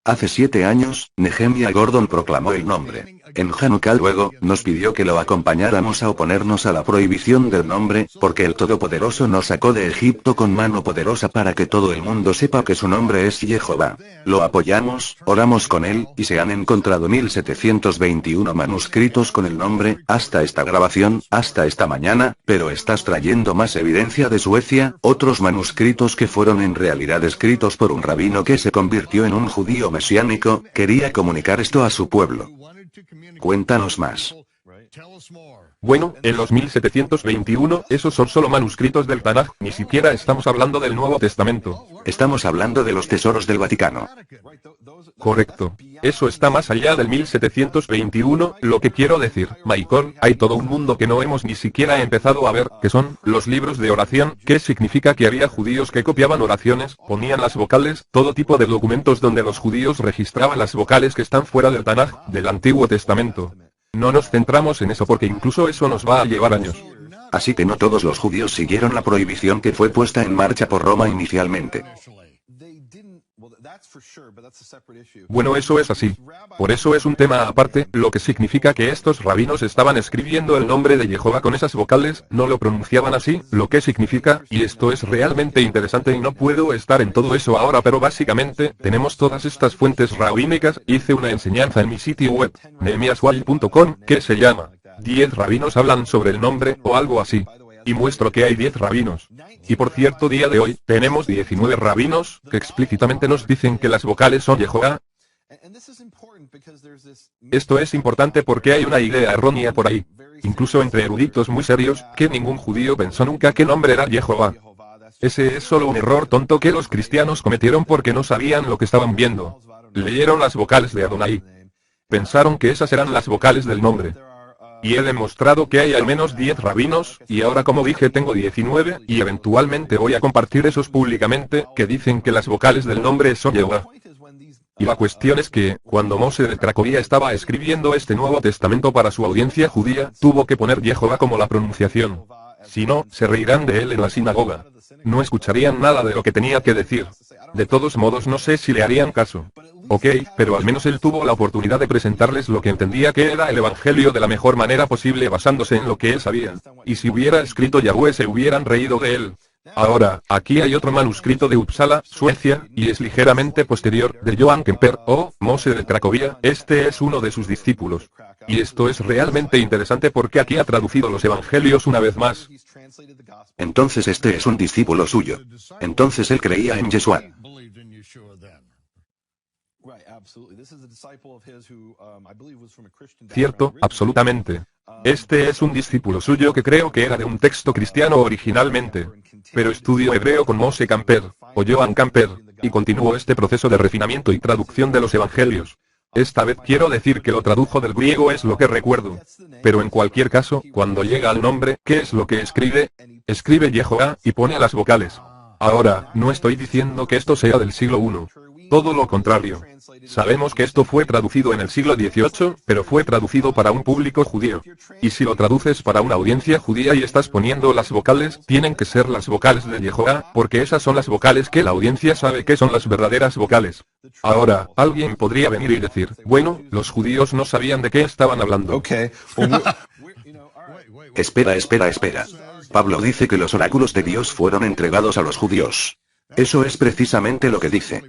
Hace 7 años, Nehemiah Gordon proclamó el nombre. En Hanukkah luego, nos pidió que lo acompañáramos a oponernos a la prohibición del nombre, porque el Todopoderoso nos sacó de Egipto con mano poderosa para que todo el mundo sepa que su nombre es Jehová. Lo apoyamos, oramos con él, y se han encontrado 1721 manuscritos con el nombre, hasta esta grabación, hasta esta mañana, pero estás trayendo más evidencia de Suecia, otros manuscritos que fueron en realidad escritos por un rabino que se convirtió en un judío mesiánico, quería comunicar esto a su pueblo. Cuéntanos más. Bueno, en los 1721, esos son solo manuscritos del Tanaj, ni siquiera estamos hablando del Nuevo Testamento. Estamos hablando de los tesoros del Vaticano. Correcto. Eso está más allá del 1721, lo que quiero decir, Michael, hay todo un mundo que no hemos ni siquiera empezado a ver, que son los libros de oración, que significa que había judíos que copiaban oraciones, ponían las vocales, todo tipo de documentos donde los judíos registraban las vocales que están fuera del Tanaj, del Antiguo Testamento. No nos centramos en eso porque incluso eso nos va a llevar años. Así que no todos los judíos siguieron la prohibición que fue puesta en marcha por Roma inicialmente. Bueno, eso es así. Por eso es un tema aparte, lo que significa que estos rabinos estaban escribiendo el nombre de Jehová con esas vocales, no lo pronunciaban así, lo que significa, y esto es realmente interesante y no puedo estar en todo eso ahora, pero básicamente, tenemos todas estas fuentes rabínicas, hice una enseñanza en mi sitio web, nehemiaswall.com, que se llama 10 rabinos hablan sobre el nombre, o algo así. Y muestro que hay 10 rabinos. Y por cierto, día de hoy, tenemos 19 rabinos, que explícitamente nos dicen que las vocales son Jehová. Esto es importante porque hay una idea errónea por ahí, incluso entre eruditos muy serios, que ningún judío pensó nunca que nombre era Jehová. Ese es solo un error tonto que los cristianos cometieron porque no sabían lo que estaban viendo. Leyeron las vocales de Adonai. Pensaron que esas eran las vocales del nombre. Y he demostrado que hay al menos 10 rabinos, y ahora como dije tengo 19, y eventualmente voy a compartir esos públicamente, que dicen que las vocales del nombre son Jehová. Y la cuestión es que, cuando Mose de Cracovia estaba escribiendo este Nuevo Testamento para su audiencia judía, tuvo que poner Jehová como la pronunciación. Si no, se reirán de él en la sinagoga. No escucharían nada de lo que tenía que decir. De todos modos no sé si le harían caso. Ok, pero al menos él tuvo la oportunidad de presentarles lo que entendía que era el Evangelio de la mejor manera posible basándose en lo que él sabía. Y si hubiera escrito Yahweh se hubieran reído de él. Ahora, aquí hay otro manuscrito de Uppsala, Suecia, y es ligeramente posterior, de Johan Kemper, o Mose de Cracovia, este es uno de sus discípulos. Y esto es realmente interesante porque aquí ha traducido los evangelios una vez más. Entonces este es un discípulo suyo. Entonces él creía en Yeshua. Cierto, absolutamente. Este es un discípulo suyo que creo que era de un texto cristiano originalmente. Pero estudió hebreo con Mose Camper, o Johan Camper, y continuó este proceso de refinamiento y traducción de los evangelios. Esta vez quiero decir que lo tradujo del griego es lo que recuerdo. Pero en cualquier caso, cuando llega al nombre, ¿qué es lo que escribe? Escribe Jehová, y pone a las vocales. Ahora, no estoy diciendo que esto sea del siglo I. Todo lo contrario. Sabemos que esto fue traducido en el siglo XVIII, pero fue traducido para un público judío. Y si lo traduces para una audiencia judía y estás poniendo las vocales, tienen que ser las vocales de Jehová, porque esas son las vocales que la audiencia sabe que son las verdaderas vocales. Ahora, alguien podría venir y decir, bueno, los judíos no sabían de qué estaban hablando. Espera. Pablo dice que los oráculos de Dios fueron entregados a los judíos. Eso es precisamente lo que dice.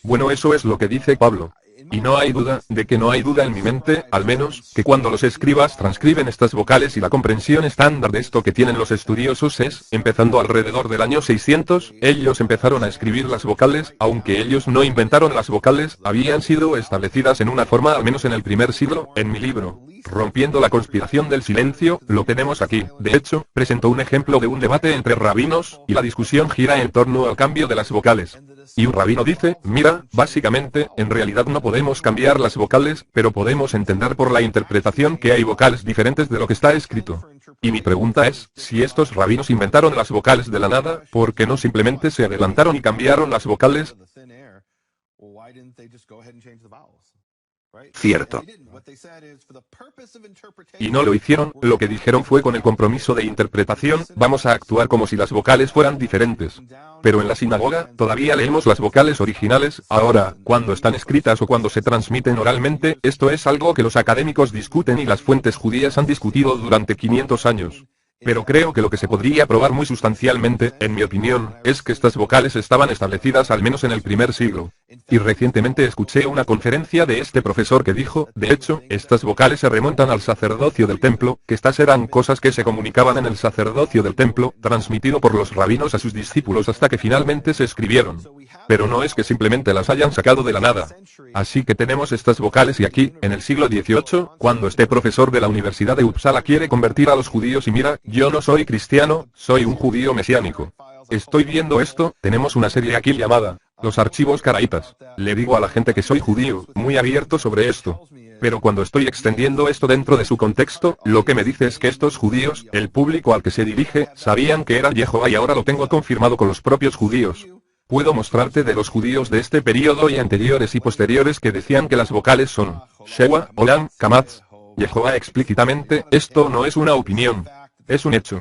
Bueno, eso es lo que dice Pablo. Y no hay duda, de que no hay duda en mi mente, al menos, que cuando los escribas transcriben estas vocales y la comprensión estándar de esto que tienen los estudiosos es, empezando alrededor del año 600, ellos empezaron a escribir las vocales, aunque ellos no inventaron las vocales, habían sido establecidas en una forma al menos en el primer siglo, en mi libro. Rompiendo la conspiración del silencio, lo tenemos aquí. De hecho, presentó un ejemplo de un debate entre rabinos, y la discusión gira en torno al cambio de las vocales. Y un rabino dice, mira, básicamente, en realidad no podemos cambiar las vocales, pero podemos entender por la interpretación que hay vocales diferentes de lo que está escrito. Y mi pregunta es, si estos rabinos inventaron las vocales de la nada, ¿por qué no simplemente se adelantaron y cambiaron las vocales? Cierto. Y no lo hicieron, lo que dijeron fue con el compromiso de interpretación, vamos a actuar como si las vocales fueran diferentes. Pero en la sinagoga, todavía leemos las vocales originales, ahora, cuando están escritas o cuando se transmiten oralmente, esto es algo que los académicos discuten y las fuentes judías han discutido durante 500 años. Pero creo que lo que se podría probar muy sustancialmente, en mi opinión, es que estas vocales estaban establecidas al menos en el primer siglo. Y recientemente escuché una conferencia de este profesor que dijo, de hecho, estas vocales se remontan al sacerdocio del templo, que estas eran cosas que se comunicaban en el sacerdocio del templo, transmitido por los rabinos a sus discípulos hasta que finalmente se escribieron. Pero no es que simplemente las hayan sacado de la nada. Así que tenemos estas vocales y aquí, en el siglo XVIII, cuando este profesor de la Universidad de Uppsala quiere convertir a los judíos y mira, yo no soy cristiano, soy un judío mesiánico. Estoy viendo esto, tenemos una serie aquí llamada, los archivos caraítas. Le digo a la gente que soy judío, muy abierto sobre esto. Pero cuando estoy extendiendo esto dentro de su contexto, lo que me dice es que estos judíos, el público al que se dirige, sabían que era Jehová y ahora lo tengo confirmado con los propios judíos. Puedo mostrarte de los judíos de este periodo y anteriores y posteriores que decían que las vocales son Shewa, Olam, Kamatz. Jehová explícitamente, esto no es una opinión. Es un hecho.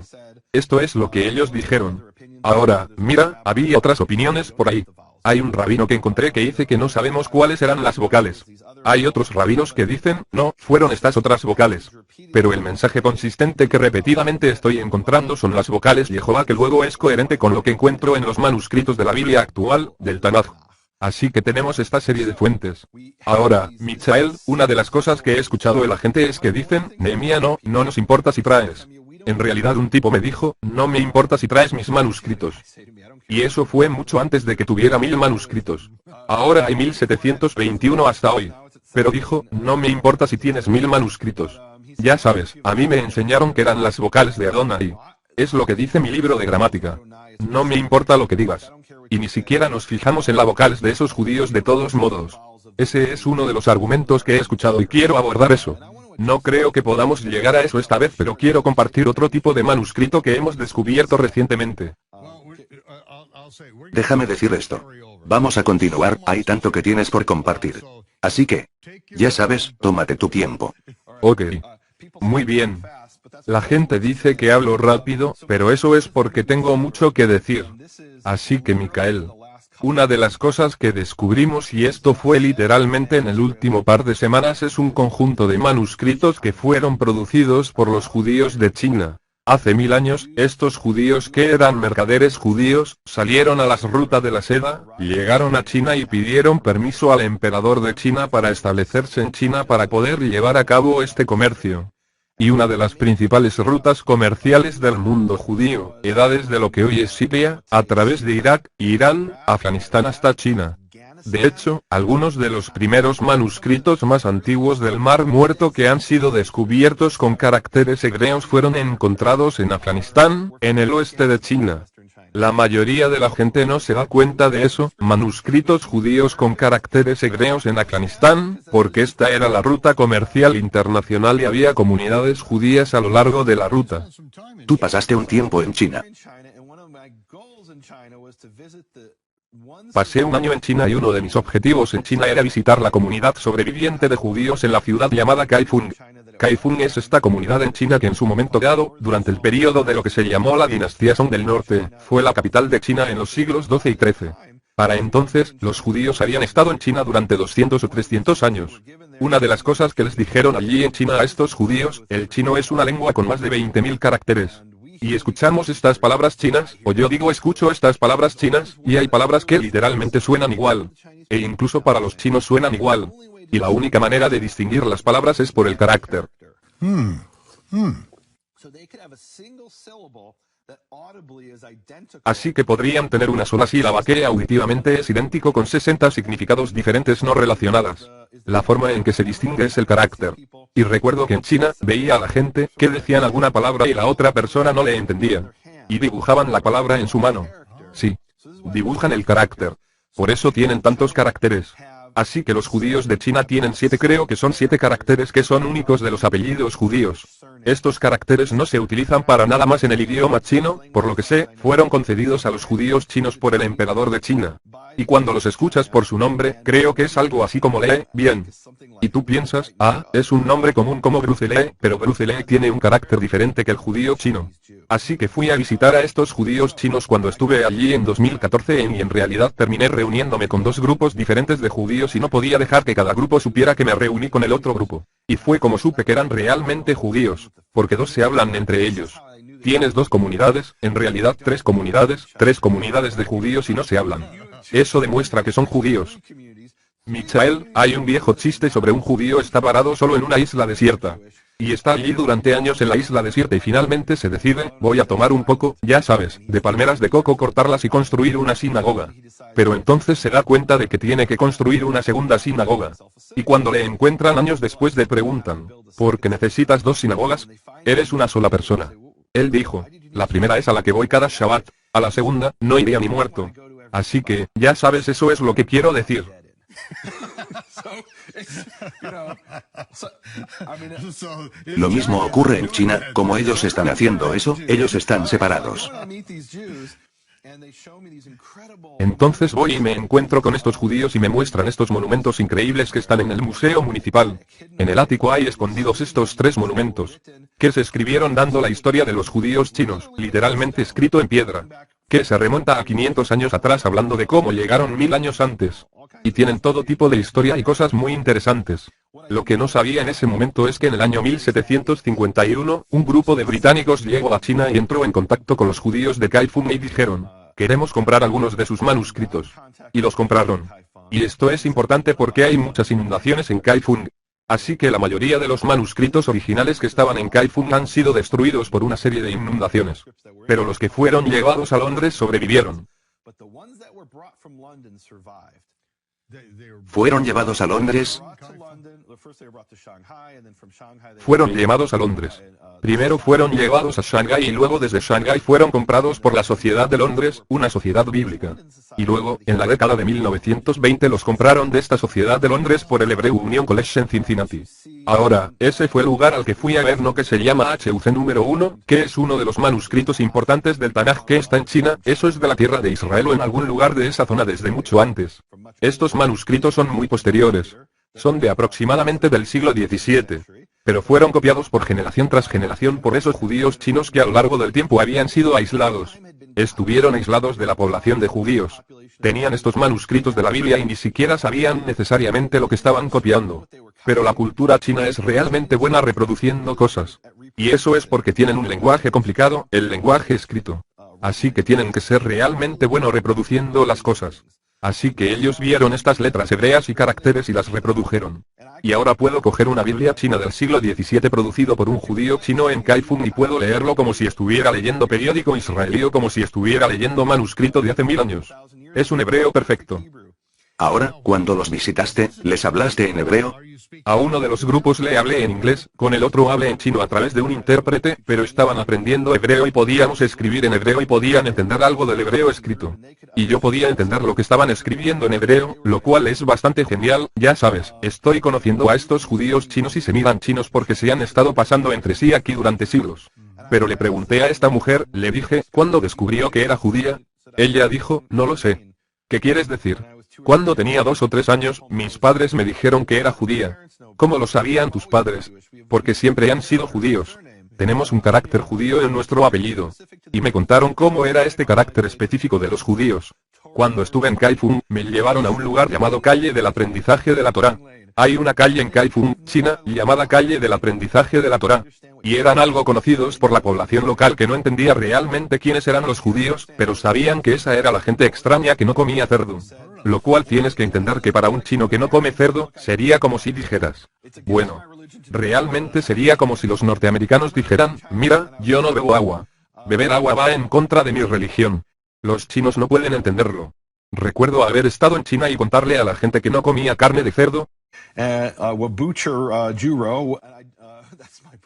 Esto es lo que ellos dijeron. Ahora, mira, había otras opiniones por ahí. Hay un rabino que encontré que dice que no sabemos cuáles eran las vocales. Hay otros rabinos que dicen, no, fueron estas otras vocales. Pero el mensaje consistente que repetidamente estoy encontrando son las vocales Jehová, que luego es coherente con lo que encuentro en los manuscritos de la Biblia actual, del Tanaj. Así que tenemos esta serie de fuentes. Ahora, Michael, una de las cosas que he escuchado de la gente es que dicen, Nehemia no nos importa si traes. En realidad un tipo me dijo, no me importa si traes mis manuscritos. Y eso fue mucho antes de que tuviera 1000 manuscritos. Ahora hay 1721 hasta hoy. Pero dijo, no me importa si tienes 1000 manuscritos. Ya sabes, a mí me enseñaron que eran las vocales de Adonai. Es lo que dice mi libro de gramática. No me importa lo que digas. Y ni siquiera nos fijamos en las vocales de esos judíos de todos modos. Ese es uno de los argumentos que he escuchado y quiero abordar eso. No creo que podamos llegar a eso esta vez, pero quiero compartir otro tipo de manuscrito que hemos descubierto recientemente. Déjame decir esto. Vamos a continuar, hay tanto que tienes por compartir. Así que, ya sabes, tómate tu tiempo. Ok. Muy bien. La gente dice que hablo rápido, pero eso es porque tengo mucho que decir. Así que Michael. Una de las cosas que descubrimos, y esto fue literalmente en el último par de semanas, es un conjunto de manuscritos que fueron producidos por los judíos de China. Hace 1000 años, estos judíos que eran mercaderes judíos, salieron a las rutas de la seda, llegaron a China y pidieron permiso al emperador de China para establecerse en China para poder llevar a cabo este comercio. Y una de las principales rutas comerciales del mundo judío, edades de lo que hoy es Siria, a través de Irak, Irán, Afganistán hasta China. De hecho, algunos de los primeros manuscritos más antiguos del Mar Muerto que han sido descubiertos con caracteres hebreos fueron encontrados en Afganistán, en el oeste de China. La mayoría de la gente no se da cuenta de eso, manuscritos judíos con caracteres hebreos en Afganistán, porque esta era la ruta comercial internacional y había comunidades judías a lo largo de la ruta. Tú pasaste un tiempo en China. Pasé un año en China y uno de mis objetivos en China era visitar la comunidad sobreviviente de judíos en la ciudad llamada Kaifeng. Kaifeng es esta comunidad en China que en su momento dado, durante el periodo de lo que se llamó la dinastía Song del Norte, fue la capital de China en los siglos XII y XIII. Para entonces, los judíos habían estado en China durante 200 o 300 años. Una de las cosas que les dijeron allí en China a estos judíos, el chino es una lengua con más de 20.000 caracteres. Y escuchamos estas palabras chinas, o yo digo escucho estas palabras chinas, y hay palabras que literalmente suenan igual. E incluso para los chinos suenan igual. Y la única manera de distinguir las palabras es por el carácter. Así que podrían tener una sola sílaba que auditivamente es idéntico con 60 significados diferentes no relacionadas. La forma en que se distingue es el carácter. Y recuerdo que en China, veía a la gente, que decían alguna palabra y la otra persona no le entendía. Y dibujaban la palabra en su mano. Sí. Dibujan el carácter. Por eso tienen tantos caracteres. Así que los judíos de China tienen 7, creo que son 7 caracteres que son únicos de los apellidos judíos. Estos caracteres no se utilizan para nada más en el idioma chino, por lo que sé, fueron concedidos a los judíos chinos por el emperador de China. Y cuando los escuchas por su nombre, creo que es algo así como Lee, bien. Y tú piensas, es un nombre común como Bruce Lee, pero Bruce Lee tiene un carácter diferente que el judío chino. Así que fui a visitar a estos judíos chinos cuando estuve allí en 2014 y en realidad terminé reuniéndome con dos grupos diferentes de judíos y no podía dejar que cada grupo supiera que me reuní con el otro grupo. Y fue como supe que eran realmente judíos, porque dos se hablan entre ellos. Tienes dos comunidades, en realidad tres comunidades de judíos y no se hablan. Eso demuestra que son judíos. Michael, hay un viejo chiste sobre un judío está varado solo en una isla desierta. Y está allí durante años en la isla desierta y finalmente se decide, voy a tomar un poco, ya sabes, de palmeras de coco, cortarlas y construir una sinagoga. Pero entonces se da cuenta de que tiene que construir una segunda sinagoga. Y cuando le encuentran años después le preguntan, ¿por qué necesitas dos sinagogas? Eres una sola persona. Él dijo, la primera es a la que voy cada Shabbat, a la segunda, no iría ni muerto. Así que, ya sabes, eso es lo que quiero decir. Lo mismo ocurre en China, como ellos están haciendo eso, ellos están separados. Entonces voy y me encuentro con estos judíos y me muestran estos monumentos increíbles que están en el museo municipal. En el ático hay escondidos estos tres monumentos, que se escribieron dando la historia de los judíos chinos, literalmente escrito en piedra, que se remonta a 500 años atrás hablando de cómo llegaron 1000 años antes. Y tienen todo tipo de historia y cosas muy interesantes. Lo que no sabía en ese momento es que en el año 1751, un grupo de británicos llegó a China y entró en contacto con los judíos de Kaifeng y dijeron, queremos comprar algunos de sus manuscritos. Y los compraron. Y esto es importante porque hay muchas inundaciones en Kaifeng. Así que la mayoría de los manuscritos originales que estaban en Kaifeng han sido destruidos por una serie de inundaciones. Pero los que fueron llevados a Londres sobrevivieron. ¿Fueron llevados a Londres? Fueron llevados a Londres. Primero fueron llevados a Shanghái y luego desde Shanghái fueron comprados por la Sociedad de Londres, una sociedad bíblica. Y luego, en la década de 1920 los compraron de esta Sociedad de Londres por el Hebrew Union College en Cincinnati. Ahora, ese fue el lugar al que fui a ver, no, que se llama HUC número 1, que es uno de los manuscritos importantes del Tanaj que está en China, eso es de la tierra de Israel o en algún lugar de esa zona desde mucho antes. Estos manuscritos son muy posteriores. Son de aproximadamente del siglo XVII. Pero fueron copiados por generación tras generación por esos judíos chinos que a lo largo del tiempo habían sido aislados. Estuvieron aislados de la población de judíos. Tenían estos manuscritos de la Biblia y ni siquiera sabían necesariamente lo que estaban copiando. Pero la cultura china es realmente buena reproduciendo cosas. Y eso es porque tienen un lenguaje complicado, el lenguaje escrito. Así que tienen que ser realmente buenos reproduciendo las cosas. Así que ellos vieron estas letras hebreas y caracteres y las reprodujeron. Y ahora puedo coger una Biblia china del siglo XVII producido por un judío chino en Kaifeng y puedo leerlo como si estuviera leyendo periódico israelí o como si estuviera leyendo manuscrito de hace 1000 años. Es un hebreo perfecto. Ahora, cuando los visitaste, ¿les hablaste en hebreo? A uno de los grupos le hablé en inglés, con el otro hablé en chino a través de un intérprete, pero estaban aprendiendo hebreo y podíamos escribir en hebreo y podían entender algo del hebreo escrito. Y yo podía entender lo que estaban escribiendo en hebreo, lo cual es bastante genial, ya sabes, estoy conociendo a estos judíos chinos y se miran chinos porque se han estado pasando entre sí aquí durante siglos. Pero le pregunté a esta mujer, le dije, ¿cuándo descubrió que era judía? Ella dijo, no lo sé. ¿Qué quieres decir? Cuando tenía 2 o 3 años, mis padres me dijeron que era judía. ¿Cómo lo sabían tus padres? Porque siempre han sido judíos. Tenemos un carácter judío en nuestro apellido. Y me contaron cómo era este carácter específico de los judíos. Cuando estuve en Kaifeng, me llevaron a un lugar llamado Calle del Aprendizaje de la Torá. Hay una calle en Kaifeng, China, llamada Calle del Aprendizaje de la Torá. Y eran algo conocidos por la población local que no entendía realmente quiénes eran los judíos, pero sabían que esa era la gente extraña que no comía cerdo. Lo cual tienes que entender que para un chino que no come cerdo, sería como si dijeras. Bueno, realmente sería como si los norteamericanos dijeran, mira, yo no bebo agua. Beber agua va en contra de mi religión. Los chinos no pueden entenderlo. Recuerdo haber estado en China y contarle a la gente que no comía carne de cerdo.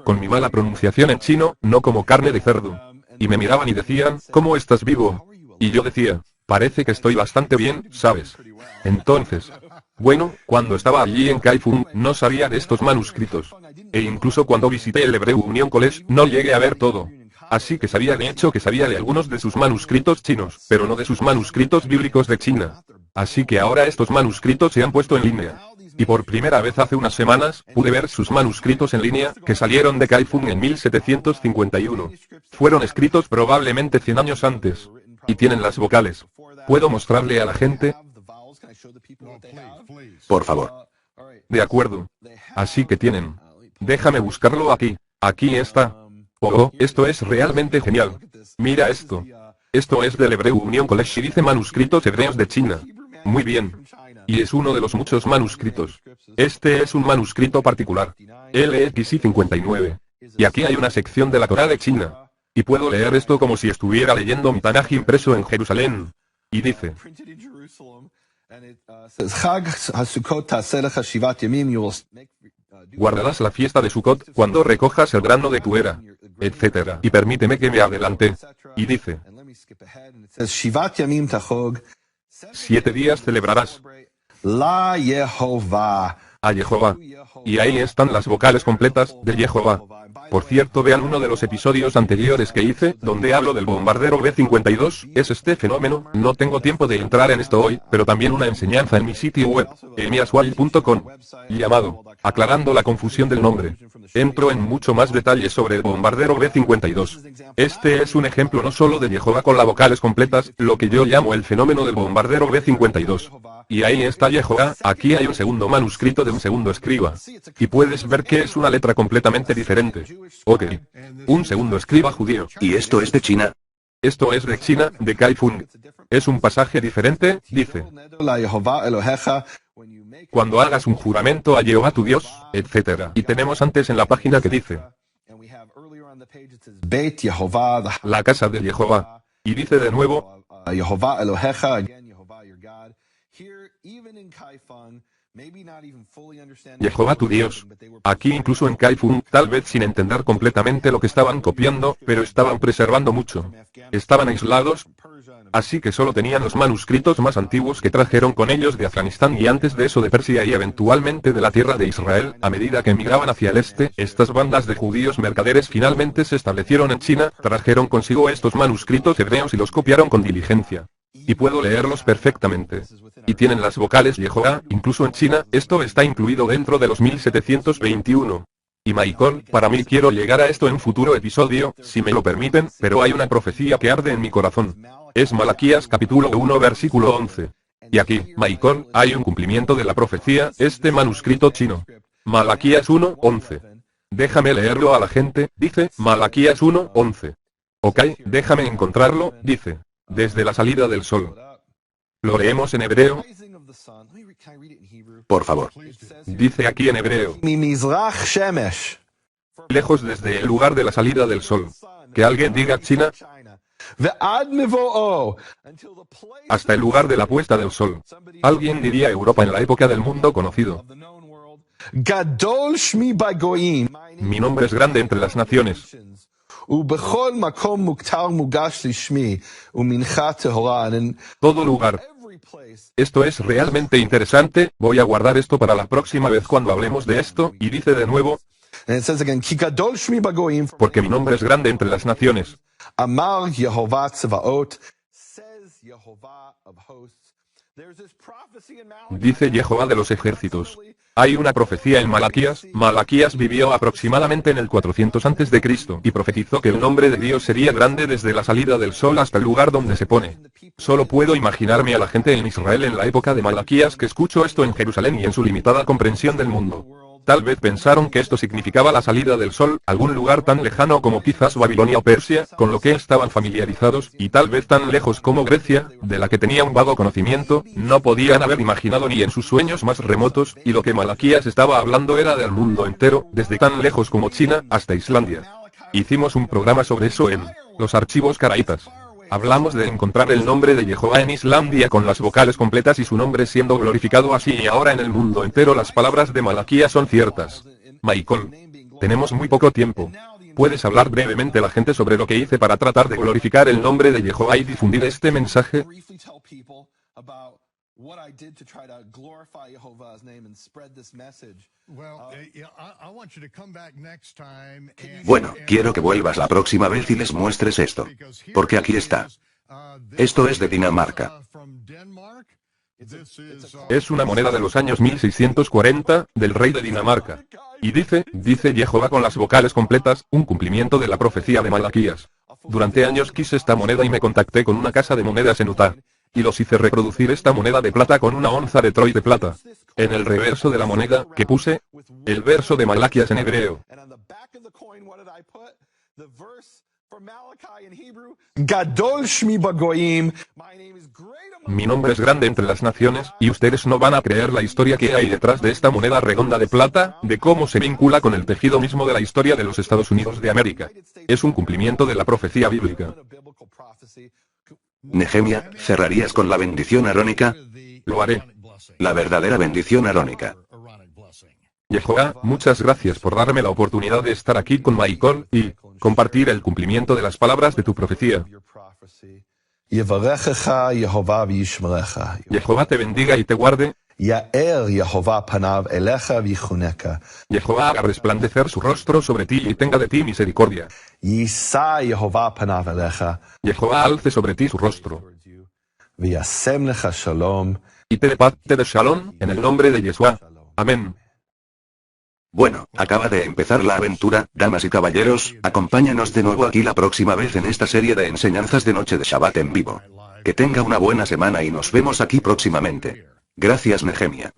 Con mi mala pronunciación en chino, no como carne de cerdo. Y me miraban y decían, ¿cómo estás vivo? Y yo decía, parece que estoy bastante bien, ¿sabes? Entonces, Bueno, cuando estaba allí en Kaifeng, no sabía de estos manuscritos. E incluso cuando visité el Hebrew Union College, no llegué a ver todo. Así que sabía de hecho que sabía de algunos de sus manuscritos chinos, pero no de sus manuscritos bíblicos de China. Así que ahora estos manuscritos se han puesto en línea. Y por primera vez hace unas semanas, pude ver sus manuscritos en línea, que salieron de Kaifeng en 1751. Fueron escritos probablemente 100 años antes. Y tienen las vocales. ¿Puedo mostrarle a la gente? Por favor. De acuerdo. Así que tienen. Déjame buscarlo aquí. Aquí está. Oh, esto es realmente genial. Mira esto. Esto es del Hebrew Union College y dice manuscritos hebreos de China. Muy bien. Y es uno de los muchos manuscritos. Este es un manuscrito particular. LXI 59. Y aquí hay una sección de la Torá de China. Y puedo leer esto como si estuviera leyendo mi Tanaj impreso en Jerusalén. Y dice. Guardarás la fiesta de Sukkot cuando recojas el grano de tu era, etc. Y permíteme que me adelante. Y dice. 7 días celebrarás La Yehová. a Jehová. Y ahí están las vocales completas de Jehová. Por cierto, vean uno de los episodios anteriores que hice, donde hablo del bombardero B-52, es este fenómeno, no tengo tiempo de entrar en esto hoy, pero también una enseñanza en mi sitio web, emiaswal.com, llamado, aclarando la confusión del nombre. Entro en mucho más detalle sobre el bombardero B-52. Este es un ejemplo no solo de Jehová con las vocales completas, lo que yo llamo el fenómeno del bombardero B-52. Y ahí está Jehová, aquí hay un segundo manuscrito de un segundo escriba. Y puedes ver que es una letra completamente diferente. Ok. Un segundo escriba judío. ¿Y esto es de China? Esto es de China, de Kaifeng. Es un pasaje diferente, dice. Cuando hagas un juramento a Jehová tu Dios, etc. Y tenemos antes en la página que dice. La casa de Jehová. Y dice de nuevo. Jehová tu Dios. Aquí incluso en Kaifeng, tal vez sin entender completamente lo que estaban copiando, pero estaban preservando mucho. Estaban aislados, así que solo tenían los manuscritos más antiguos que trajeron con ellos de Afganistán y antes de eso de Persia y eventualmente de la tierra de Israel. A medida que emigraban hacia el este, estas bandas de judíos mercaderes finalmente se establecieron en China, trajeron consigo estos manuscritos hebreos y los copiaron con diligencia. Y puedo leerlos perfectamente. Y tienen las vocales Jehová, incluso en China, esto está incluido dentro de los 1721. Y Michael, para mí quiero llegar a esto en futuro episodio, si me lo permiten, pero hay una profecía que arde en mi corazón. Es Malaquías capítulo 1 versículo 11. Y aquí, Michael, hay un cumplimiento de la profecía, este manuscrito chino. Malaquías 1, 11. Déjame leerlo a la gente, dice, Malaquías 1, 11. Ok, déjame encontrarlo, dice. Desde la salida del sol. Lo leemos en hebreo. Por favor. Dice aquí en hebreo. Lejos desde el lugar de la salida del sol. Que alguien diga China. Hasta el lugar de la puesta del sol. Alguien diría Europa en la época del mundo conocido. Mi nombre es grande entre las naciones. Todo lugar. Esto es realmente interesante, voy a guardar esto para la próxima vez cuando hablemos de esto, y dice de nuevo, porque mi nombre es grande entre las naciones. Dice Jehová de los ejércitos. Hay una profecía en Malaquías. Malaquías vivió aproximadamente en el 400 a.C. y profetizó que el nombre de Dios sería grande desde la salida del sol hasta el lugar donde se pone. Solo puedo imaginarme a la gente en Israel en la época de Malaquías que escuchó esto en Jerusalén y en su limitada comprensión del mundo. Tal vez pensaron que esto significaba la salida del sol, algún lugar tan lejano como quizás Babilonia o Persia, con lo que estaban familiarizados, y tal vez tan lejos como Grecia, de la que tenía un vago conocimiento, no podían haber imaginado ni en sus sueños más remotos, y lo que Malaquías estaba hablando era del mundo entero, desde tan lejos como China, hasta Islandia. Hicimos un programa sobre eso en los archivos caraítas. Hablamos de encontrar el nombre de Jehová en Islandia con las vocales completas y su nombre siendo glorificado así y ahora en el mundo entero las palabras de Malaquías son ciertas. Michael. Tenemos muy poco tiempo. ¿Puedes hablar brevemente a la gente sobre lo que hice para tratar de glorificar el nombre de Jehová y difundir este mensaje? what I did to try to glorify Jehovah's name and spread this message. Bueno, quiero que vuelvas la próxima vez y les muestres esto. Porque aquí está. Esto es de Dinamarca. Es una moneda de los años 1640, del rey de Dinamarca. Y dice Jehová con las vocales completas, un cumplimiento de la profecía de Malaquías. Durante años quise esta moneda y me contacté con una casa de monedas en Utah. Y los hice reproducir esta moneda de plata con una onza de Troy de plata. En el reverso de la moneda, que puse, el verso de Malaquías en hebreo. Gadol Shmi Bagoyim. Mi nombre es grande entre las naciones, y ustedes no van a creer la historia que hay detrás de esta moneda redonda de plata, de cómo se vincula con el tejido mismo de la historia de los Estados Unidos de América. Es un cumplimiento de la profecía bíblica. Nehemia, ¿cerrarías con la bendición arónica? Lo haré. La verdadera bendición arónica. Jehová, muchas gracias por darme la oportunidad de estar aquí con Michael, y compartir el cumplimiento de las palabras de tu profecía. Yevarechecha Yehovah v'yishmerecha. Jehová te bendiga y te guarde. Yaer Yehovah panav elecha v'yichuneka. Jehová haga resplandecer su rostro sobre ti y tenga de ti misericordia. Yisa Yehovah panav elecha. Jehová alce sobre ti su rostro. V'yasem lecha shalom. Y te dé paz, te dé shalom, en el nombre de Yeshua. Amén. Bueno, acaba de empezar la aventura, damas y caballeros, acompáñanos de nuevo aquí la próxima vez en esta serie de enseñanzas de Noche de Shabbat en vivo. Que tenga una buena semana y nos vemos aquí próximamente. Gracias, Nehemia.